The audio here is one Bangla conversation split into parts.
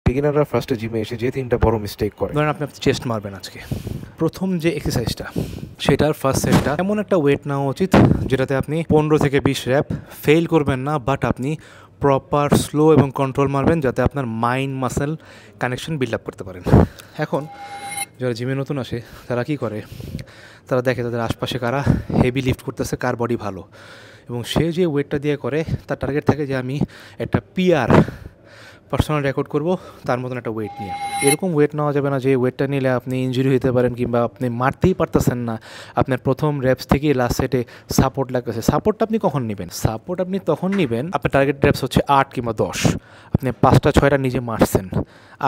বিগিনাররা ফার্স্টে জিমে এসে যে তিনটা বড় মিস্টেক করে, ধরেন আপনি চেস্ট মারবেন আজকে, প্রথম যে এক্সারসাইজটা সেটার ফার্স্ট সেটটা এমন একটা ওয়েট নেওয়া উচিত যেটাতে আপনি 15 থেকে 20 র্যাপ ফেল করবেন না, বাট আপনি প্রপার স্লো এবং কন্ট্রোল মারবেন যাতে আপনার mind muscle connection build up করতে পারেন। এখন যারা জিমে নতুন আসে তারা কি করে, তারা দেখে তাদের আশপাশে কারা হেভি লিফট করতেছে, কার বডি ভালো, এবং সে যে ওয়েটটা দিয়ে করে তার টার্গেট থাকে যে আমি একটা পিআর পার্সোনাল রেকর্ড করব তার মতন একটা ওয়েট নিয়ে। এরকম ওয়েট নেওয়া যাবে না যে ওয়েটটা নিলে আপনি ইনজুরি হতে পারেন কিংবা আপনি মারতেই পারতেছেন না, আপনার প্রথম র্যাপস থেকে লাস্ট সেটে সাপোর্ট লাগতেছে। সাপোর্টটা আপনি কখন নেবেন? সাপোর্ট আপনি তখন নেবেন আপনার টার্গেট র্যাপস হচ্ছে 8 কিংবা 10, আপনি 5টা 6টা নিজে মারছেন,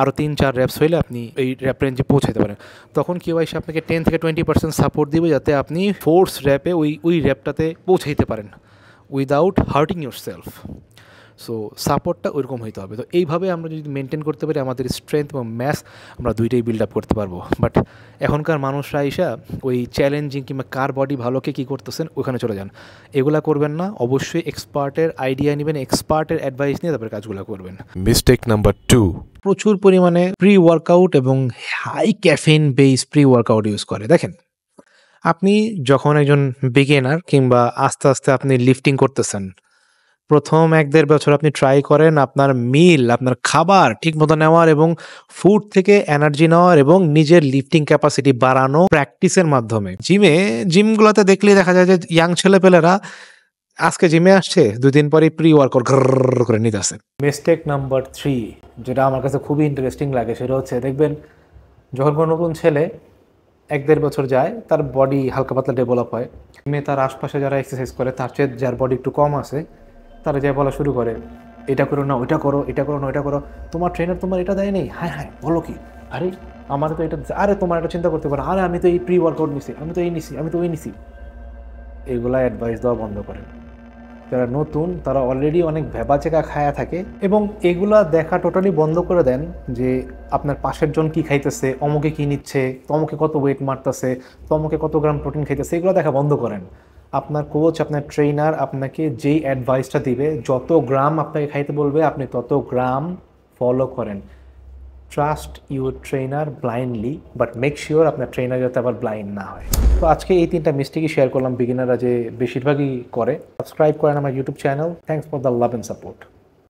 আরও 3-4 র্যাপস হইলে আপনি এই র্যাপ রেঞ্জে পৌঁছাতে পারেন। তখন কেউ এসে আপনাকে 10 থেকে 20% সাপোর্ট দিবে যাতে আপনি ফোর্স র্যাপে ওই র্যাপটাতে পৌঁছাইতে পারেন without hurting your self. So সাপোর্টটা ওইরকম হইতে হবে। তো এইভাবে আমরা যদি মেনটেন করতে পারি আমাদের স্ট্রেংথ এবং ম্যাস আমরা দুইটাই বিল্ড আপ করতে পারবো। বাট এখনকার মানুষরা আইসা ওই চ্যালেঞ্জিং কিংবা কার বডি ভালোকে কী করতেছেন ওখানে চলে যান, এগুলা করবেন না। অবশ্যই এক্সপার্টের আইডিয়া নেবেন, এক্সপার্টের অ্যাডভাইস নিয়ে তারপরে কাজগুলো করবেন। মিস্টেক নাম্বার 2, প্রচুর পরিমাণে প্রি ওয়ার্কআউট এবং high caffeine base pre workout use করে। দেখেন, আপনি যখন একজন বিগিনার কিংবা আস্তে আস্তে আপনি লিফটিং করতেছেন, প্রথম 1-1.5 বছর আপনি ট্রাই করেন আপনার মিল, আপনার খাবার ঠিক মতো নেওয়ার এবং ফুড থেকে এনার্জি নেওয়ার এবং নিজের লিফটিং ক্যাপাসিটি বাড়ানো প্র্যাকটিসের মাধ্যমে। জিমগুলোতে দেখলেই দেখা যায় যে ইয়াং ছেলেপেলেরা আজকে জিমে আসছে, 2 দিন পরে প্রি ওয়ার্কআউট করে নিতে আসে। মিস্টেক নাম্বার 3, যেটা আমার কাছে খুবই ইন্টারেস্টিং লাগে, সেটা হচ্ছে দেখবেন যখন কোনো নতুন ছেলে 1-1.5 বছর যায় তার বডি হালকা পাতলা ডেভেলপ হয়, মেয়ে তার আশপাশে যারা এক্সারসাইজ করে তার চেয়ে যার বডি একটু কম আছে তারা যা বলা শুরু করে, এটা করো না ওইটা করো, এটা করো না ওইটা করো, তোমার ট্রেনার তোমার এটা দেয় নেই, হ্যাঁ হ্যাঁ বলো কি, আরে আমার তো এটা, আরে তোমার এটা চিন্তা করতে পারো, আরে আমি তো এই প্রি ওয়ার্কআউট নিছি, আমি তো এই নিছি, আমি তো ওই নিছি। এগুলা অ্যাডভাইস দেওয়া বন্ধ করেন। যারা নতুন তারা অলরেডি অনেক ভেবাচেকা খায়া থাকে, এবং এগুলা দেখা টোটালি বন্ধ করে দেন যে আপনার পাশের জন কী খাইতেছে, অমুকে কী নিচ্ছে, তমুকে কত ওয়েট মারতেছে, তমুকে কত গ্রাম প্রোটিন খাইতেছে, এগুলো দেখা বন্ধ করেন। আপনার কোচ, আপনার ট্রেনার আপনাকে যেই অ্যাডভাইসটা দিবে, যত গ্রাম আপনাকে খাইতে বলবে আপনি তত গ্রাম ফলো করেন। Trust your trainer blindly, but make sure আপনার ট্রেনার যাতে আবার ব্লাইন্ড না হয়। তো আজকে এই 3টা মিস্টেকই শেয়ার করলাম বিগিনাররা যে বেশিরভাগই করে। সাবস্ক্রাইব করেন আমার YouTube channel. Thanks for the love and support.